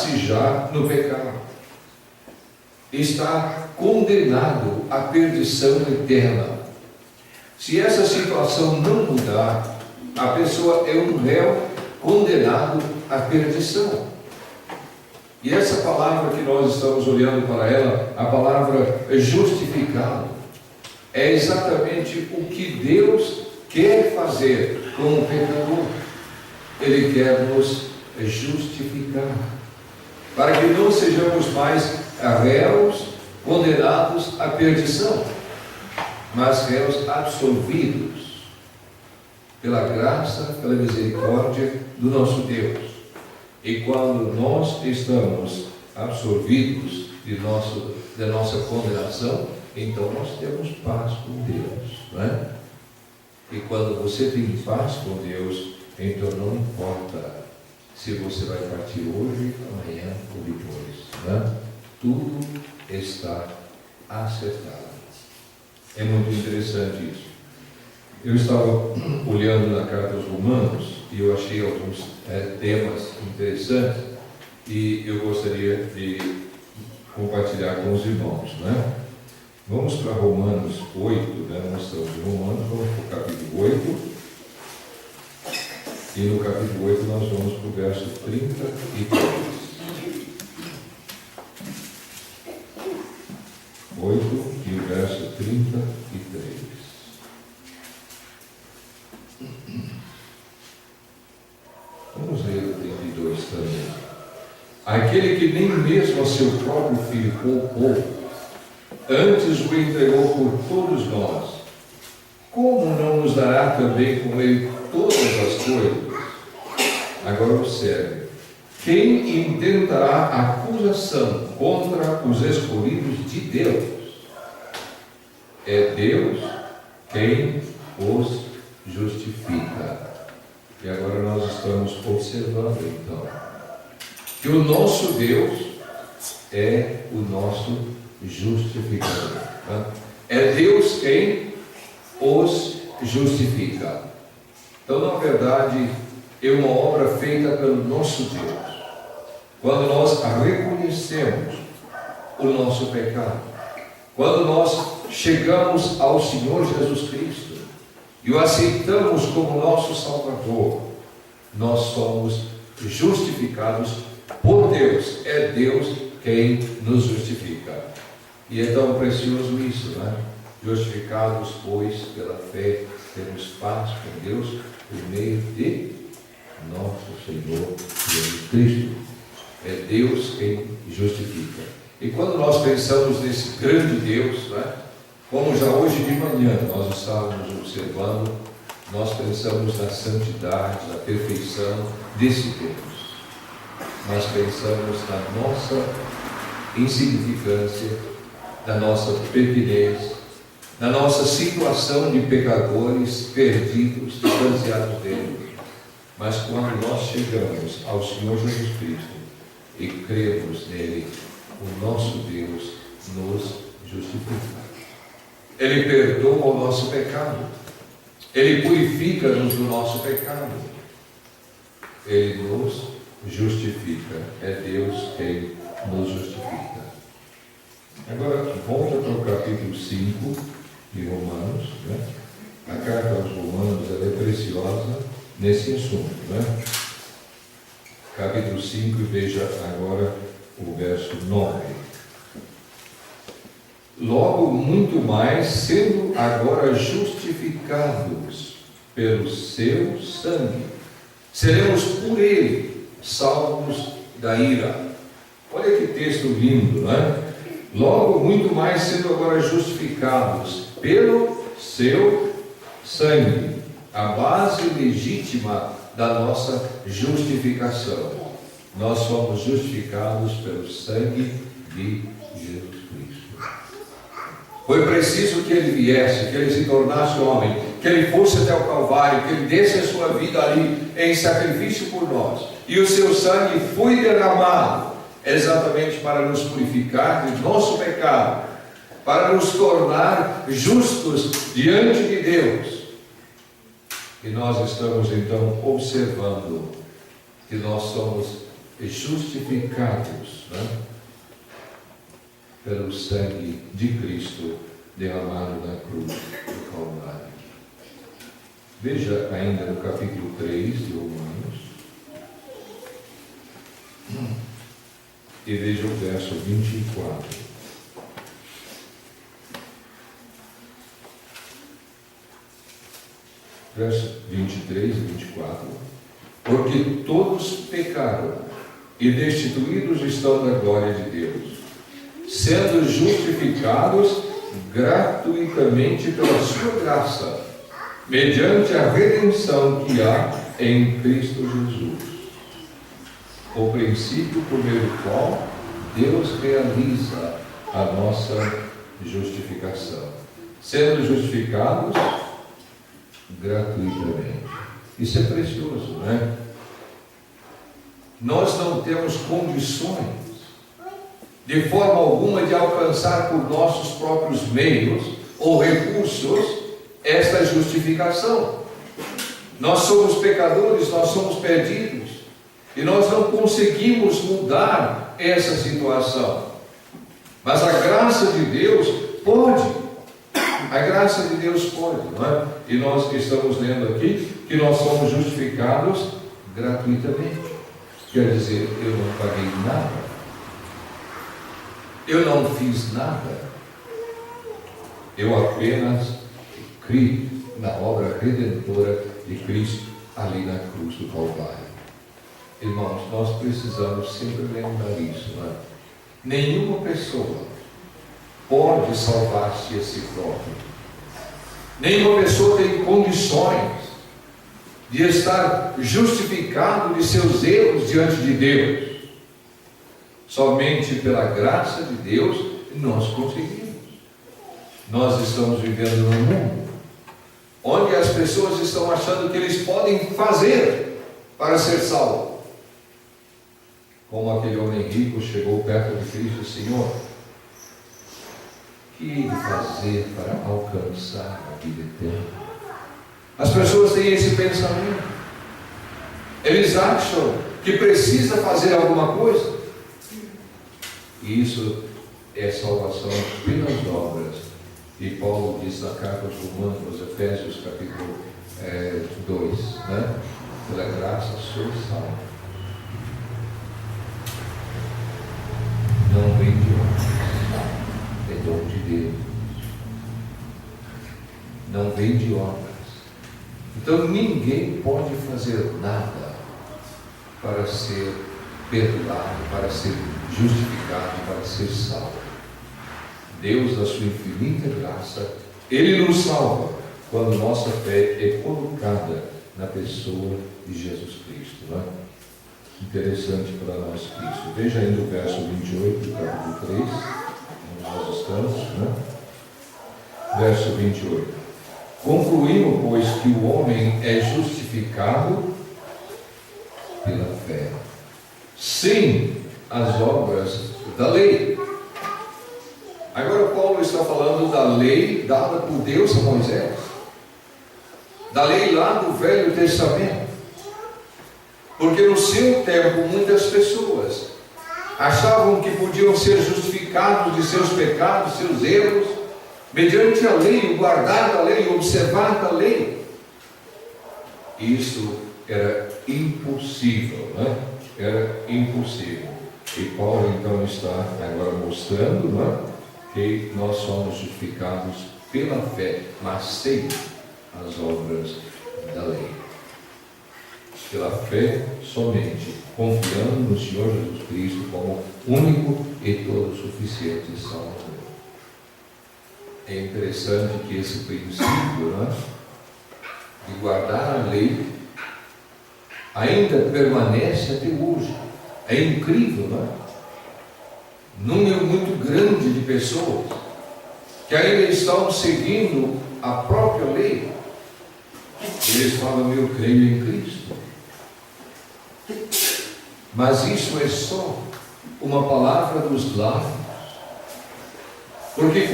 nasce já no pecado, está condenado à perdição eterna. Se essa situação não mudar, a pessoa é um réu condenado à perdição. E essa palavra que nós estamos olhando para ela, a palavra justificado, é exatamente o que Deus quer fazer com o pecador. Ele quer nos justificar, para que não sejamos mais réus condenados à perdição, mas réus absolvidos pela graça, pela misericórdia do nosso Deus. E quando nós estamos absolvidos da nossa condenação, então nós temos paz com Deus, não é? E quando você tem paz com Deus, então não importa se você vai partir hoje, amanhã ou depois, não é? Tudo está acertado. É muito interessante isso. Eu estava olhando na carta aos Romanos e eu achei alguns temas interessantes e eu gostaria de compartilhar com os irmãos, né? Vamos para Romanos 8, né? Nós estamos em Romanos, vamos para o capítulo 8 e no capítulo 8 nós vamos para o verso 33. 8 e o verso 33. Vamos ler o 32 também. Aquele que nem mesmo a seu próprio filho poupou, antes o entregou por todos nós, como não nos dará também com ele todas as coisas? Agora observe. Quem intentará acusação contra os escolhidos de Deus? É Deus quem os justifica. E agora nós estamos observando então que o nosso Deus é o nosso justificador. É Deus quem os justifica. Então, na verdade, é uma obra feita pelo nosso Deus. Quando nós reconhecemos o nosso pecado, quando nós chegamos ao Senhor Jesus Cristo e o aceitamos como nosso Salvador, nós somos justificados por Deus. É Deus quem nos justifica. E é tão precioso isso, né? Justificados, pois, pela fé, temos paz com Deus por meio de nosso Senhor Jesus Cristo. É Deus quem justifica. E quando nós pensamos nesse grande Deus, né? Como já hoje de manhã nós estávamos observando, nós pensamos na santidade, na perfeição desse Deus. Nós pensamos na nossa insignificância, na nossa pequenez, na nossa situação de pecadores perdidos, distanciados dele. Mas quando nós chegamos ao Senhor Jesus Cristo e cremos nele, o nosso Deus nos justifica. Ele perdoa o nosso pecado. Ele purifica-nos do nosso pecado. Ele nos justifica. É Deus quem nos justifica. Agora, volta para o capítulo 5 de Romanos, né? A carta aos Romanos, ela é preciosa nesse assunto, né? Capítulo 5, veja agora o verso 9. Logo, muito mais, sendo agora justificados pelo seu sangue, seremos por ele salvos da ira. Olha que texto lindo, não é? Logo, muito mais, sendo agora justificados pelo seu sangue, a base legítima da nossa justificação. Nós somos justificados pelo sangue de Jesus Cristo. Foi preciso que ele viesse, que ele se tornasse homem, que ele fosse até o Calvário, que ele desse a sua vida ali em sacrifício por nós. E o seu sangue foi derramado exatamente para nos purificar de nosso pecado, para nos tornar justos diante de Deus. E nós estamos então observando que nós somos justificados, né? Pelo sangue de Cristo derramado na cruz do Calvário. Veja ainda no capítulo 3 de Romanos, e veja o verso 24. Verso 23 e 24. Porque todos pecaram e destituídos estão da glória de Deus, sendo justificados gratuitamente pela sua graça, mediante a redenção que há em Cristo Jesus, o princípio por meio do qual Deus realiza a nossa justificação, sendo justificados gratuitamente. Isso é precioso, não é? Nós não temos condições de forma alguma de alcançar por nossos próprios meios ou recursos esta justificação. Nós somos pecadores, nós somos perdidos e nós não conseguimos mudar essa situação. Mas a graça de Deus pode. A graça de Deus pode, não é? E nós estamos lendo aqui que nós somos justificados gratuitamente. Quer dizer, eu não paguei nada, eu não fiz nada, eu apenas criei na obra redentora de Cristo ali na cruz do Calvário. Irmãos, nós precisamos sempre lembrar isso, não é? Nenhuma pessoa pode salvar-se a si próprio. Nenhuma pessoa tem condições de estar justificado de seus erros diante de Deus. Somente pela graça de Deus nós conseguimos. Nós estamos vivendo num mundo onde as pessoas estão achando que eles podem fazer para ser salvos. Como aquele homem rico chegou perto de Cristo e disse: Senhor, o que hei de fazer para alcançar a vida eterna? As pessoas têm esse pensamento. Eles acham que precisa fazer alguma coisa. E isso é salvação pelas obras. E Paulo diz na carta aos Romanos, Efésios capítulo 2, né? Pela graça sois salvos. Não vem de obras, é dom de Deus. Não vem de obras. Então ninguém pode fazer nada para ser perdoado, para ser justificado, para ser salvo. Deus, na sua infinita graça, Ele nos salva quando nossa fé é colocada na pessoa de Jesus Cristo, não é? Interessante para nós Cristo. Veja ainda o verso 28 do capítulo 3, onde nós estamos, né? Verso 28. Concluímos, pois, que o homem é justificado pela fé, sem as obras da lei. Agora Paulo está falando da lei dada por Deus a Moisés, da lei lá do Velho Testamento, porque no seu tempo muitas pessoas achavam que podiam ser justificados de seus pecados, seus erros, mediante a lei, o guardar da lei, o observar da lei. Isso era impossível, né? Era impossível. E Paulo então está agora mostrando, né, que nós somos justificados pela fé, mas sem as obras da lei. Pela fé somente, confiando no Senhor Jesus Cristo como único e todo suficiente Salvador. É interessante que esse princípio, né, de guardar a lei ainda permanece até hoje. É incrível, não é? Número muito grande de pessoas que ainda estão seguindo a própria lei. Eles falam: eu creio em Cristo. Mas isso é só uma palavra dos lábios. Porque